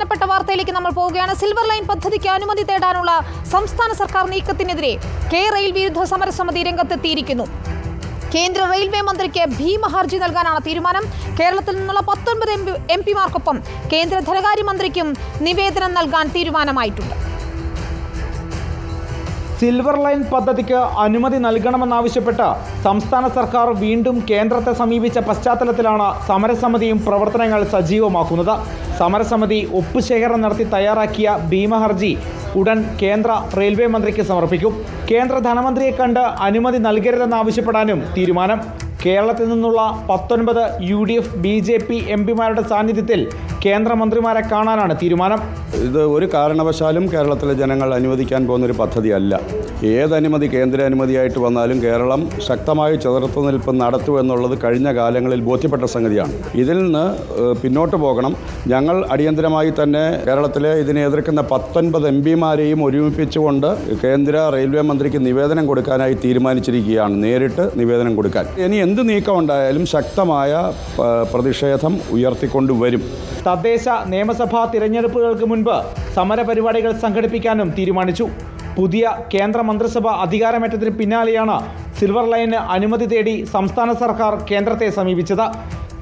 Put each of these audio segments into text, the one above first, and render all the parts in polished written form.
പ്രധാനപ്പെട്ട വാർത്തയിലേക്ക് നമ്മൾ പോവുകയാണ്. സിൽവർ ലൈൻ പദ്ധതിക്ക് അനുമതി തേടാനുള്ള സംസ്ഥാന സർക്കാർ നീക്കത്തിനെതിരെ റെയിൽ വിരുദ്ധ സമരസമിതി രംഗത്തെത്തിയിരിക്കുന്നു. കേന്ദ്ര റെയിൽവേ മന്ത്രിക്ക് ഭീമ ഹർജി നൽകാനാണ് തീരുമാനം. കേരളത്തിൽ നിന്നുള്ള 19 എംപിമാർക്കൊപ്പം കേന്ദ്ര ധനകാര്യമന്ത്രിക്കും നിവേദനം നൽകാൻ തീരുമാനമായിട്ടുണ്ട്. സിൽവർ ലൈൻ പദ്ധതിക്ക് അനുമതി നൽകണമെന്നാവശ്യപ്പെട്ട് സംസ്ഥാന സർക്കാർ വീണ്ടും കേന്ദ്രത്തെ സമീപിച്ച പശ്ചാത്തലത്തിലാണ് സമരസമിതിയും പ്രവർത്തനങ്ങൾ സജീവമാക്കുന്നത്. സമരസമിതി ഒപ്പുശേഖരണം നടത്തി തയ്യാറാക്കിയ ഭീമ ഹർജി ഉടൻ കേന്ദ്ര റെയിൽവേ മന്ത്രിക്ക് സമർപ്പിക്കും. കേന്ദ്ര ധനമന്ത്രിയെ കണ്ട് അനുമതി നൽകരുതെന്നാവശ്യപ്പെടാനും തീരുമാനം. കേരളത്തിൽ നിന്നുള്ള 19 UDF BJP എംപിമാരുടെ സാന്നിധ്യത്തിൽ കേന്ദ്രമന്ത്രിമാരെ കാണാനാണ് തീരുമാനം. ഇത് ഒരു കാരണവശാലും കേരളത്തിലെ ജനങ്ങൾ അനുവദിക്കാൻ പോകുന്നൊരു പദ്ധതിയല്ല. ഏതനുമതി കേന്ദ്ര അനുമതിയായിട്ട് വന്നാലും കേരളം ശക്തമായി ചെറുത്തുനിൽപ്പ് നടത്തും എന്നുള്ളത് കഴിഞ്ഞ കാലങ്ങളിൽ ബോധ്യപ്പെട്ട സംഗതിയാണ്. ഇതിൽ നിന്ന് പിന്നോട്ട് പോകണം. ഞങ്ങൾ അടിയന്തരമായി തന്നെ കേരളത്തിലെ ഇതിനെ എതിർക്കുന്ന 19 എംപിമാരെയും ഒരുമിപ്പിച്ചുകൊണ്ട് കേന്ദ്ര റെയിൽവേ മന്ത്രിക്ക് നിവേദനം കൊടുക്കാനായി തീരുമാനിച്ചിരിക്കുകയാണ്. നേരിട്ട് നിവേദനം കൊടുക്കാൻ. ഇനി എന്ത് നീക്കം ഉണ്ടായാലും ശക്തമായ പ്രതിഷേധം ഉയർത്തിക്കൊണ്ടുവരും. തദ്ദേശ നിയമസഭാ തിരഞ്ഞെടുപ്പുകൾക്ക് മുൻപ് സമരപരിപാടികൾ സംഘടിപ്പിക്കാനും തീരുമാനിച്ചു. പുതിയ കേന്ദ്ര മന്ത്രിസഭ അധികാരമേറ്റതിന് പിന്നാലെയാണ് സിൽവർ ലൈന് അനുമതി തേടി സംസ്ഥാന സർക്കാർ കേന്ദ്രത്തെ സമീപിച്ചത്.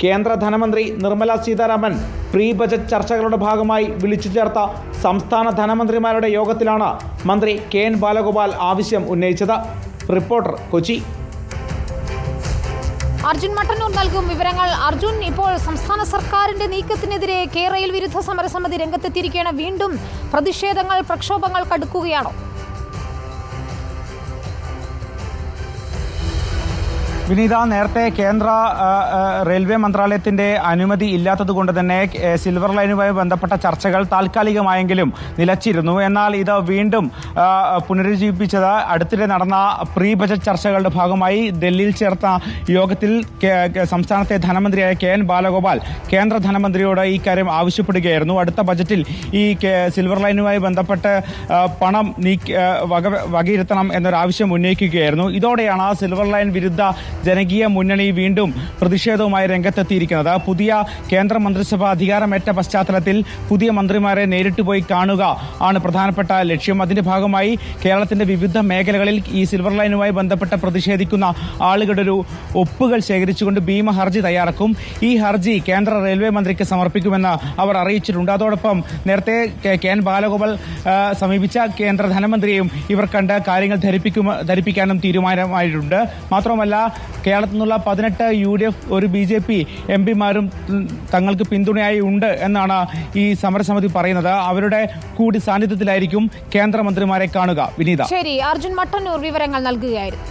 കേന്ദ്ര ധനമന്ത്രി നിർമ്മല സീതാരാമൻ പ്രീ ബജറ്റ് ചർച്ചകളുടെ ഭാഗമായി വിളിച്ചു ചേർത്ത സംസ്ഥാന ധനമന്ത്രിമാരുടെ യോഗത്തിലാണ് മന്ത്രി KN ബാലഗോപാൽ ആവശ്യം ഉന്നയിച്ചത്. റിപ്പോർട്ടർ, കൊച്ചി. അർജുൻ മട്ടന്നൂർ നൽകും വിവരങ്ങൾ. അർജുൻ, ഇപ്പോൾ സംസ്ഥാന സർക്കാരിന്റെ നീക്കത്തിനെതിരെ റെയിൽ വിരുദ്ധ സമരസമിതി രംഗത്തെത്തിയിരിക്കുകയാണ്. വീണ്ടും പ്രതിഷേധങ്ങൾ, പ്രക്ഷോഭങ്ങൾ കടുക്കുകയാണോ? വിനീത, നേരത്തെ കേന്ദ്ര റെയിൽവേ മന്ത്രാലയത്തിൻ്റെ അനുമതി ഇല്ലാത്തതുകൊണ്ട് തന്നെ സിൽവർ ലൈനുമായി ബന്ധപ്പെട്ട ചർച്ചകൾ താൽക്കാലികമായെങ്കിലും നിലച്ചിരുന്നു. എന്നാൽ ഇത് വീണ്ടും പുനരുജ്ജീവിപ്പിച്ചത് അടുത്തിടെ നടന്ന പ്രീ ബജറ്റ് ചർച്ചകളുടെ ഭാഗമായി ഡൽഹിയിൽ ചേർത്ത യോഗത്തിൽ സംസ്ഥാനത്തെ ധനമന്ത്രിയായ KN ബാലഗോപാൽ കേന്ദ്ര ധനമന്ത്രിയോട് ഈ കാര്യം ആവശ്യപ്പെടുകയായിരുന്നു. അടുത്ത ബജറ്റിൽ ഈ സിൽവർ ലൈനുമായി ബന്ധപ്പെട്ട് പണം വകയിരുത്തണം എന്നൊരാവശ്യം ഉന്നയിക്കുകയായിരുന്നു. ഇതോടെയാണ് സിൽവർ ലൈൻ വിരുദ്ധ ജനകീയ മുന്നണി വീണ്ടും പ്രതിഷേധവുമായി രംഗത്തെത്തിയിരിക്കുന്നത്. പുതിയ കേന്ദ്ര മന്ത്രിസഭ അധികാരമേറ്റ പശ്ചാത്തലത്തിൽ പുതിയ മന്ത്രിമാരെ നേരിട്ട് പോയി കാണുക ആണ് പ്രധാനപ്പെട്ട ലക്ഷ്യം. അതിന്റെ ഭാഗമായി കേരളത്തിന്റെ വിവിധ മേഖലകളിൽ ഈ സിൽവർ ലൈനുമായി ബന്ധപ്പെട്ട് പ്രതിഷേധിക്കുന്ന ആളുകളുടെ ഒരു ഒപ്പുകൾ ശേഖരിച്ചുകൊണ്ട് ഭീമ ഹർജി തയ്യാറാക്കും. ഈ ഹർജി കേന്ദ്ര റെയിൽവേ മന്ത്രിക്ക് സമർപ്പിക്കുമെന്ന് അവർ അറിയിച്ചിട്ടുണ്ട്. അതോടൊപ്പം നേരത്തെ KN ബാലഗോപാൽ സമീപിച്ച കേന്ദ്ര ധനമന്ത്രിയെയും ഇവർ കണ്ട് കാര്യങ്ങൾ ധരിപ്പിക്കാനും തീരുമാനമായിട്ടുണ്ട്. മാത്രമല്ല, കേരളത്തിൽ നിന്നുള്ള 18 UDF ഒരു BJP എംപിമാരും തങ്ങൾക്ക് പിന്തുണയായി ഉണ്ട് എന്നാണ് ഈ സമരസമിതി പറയുന്നത്. അവരുടെ കൂടി സാന്നിധ്യത്തിലായിരിക്കും കേന്ദ്രമന്ത്രിമാരെ കാണുക. വിനീത, ശരി. അർജുൻ മട്ടന്നൂർ വിവരങ്ങൾ നൽകുകയായിരുന്നു.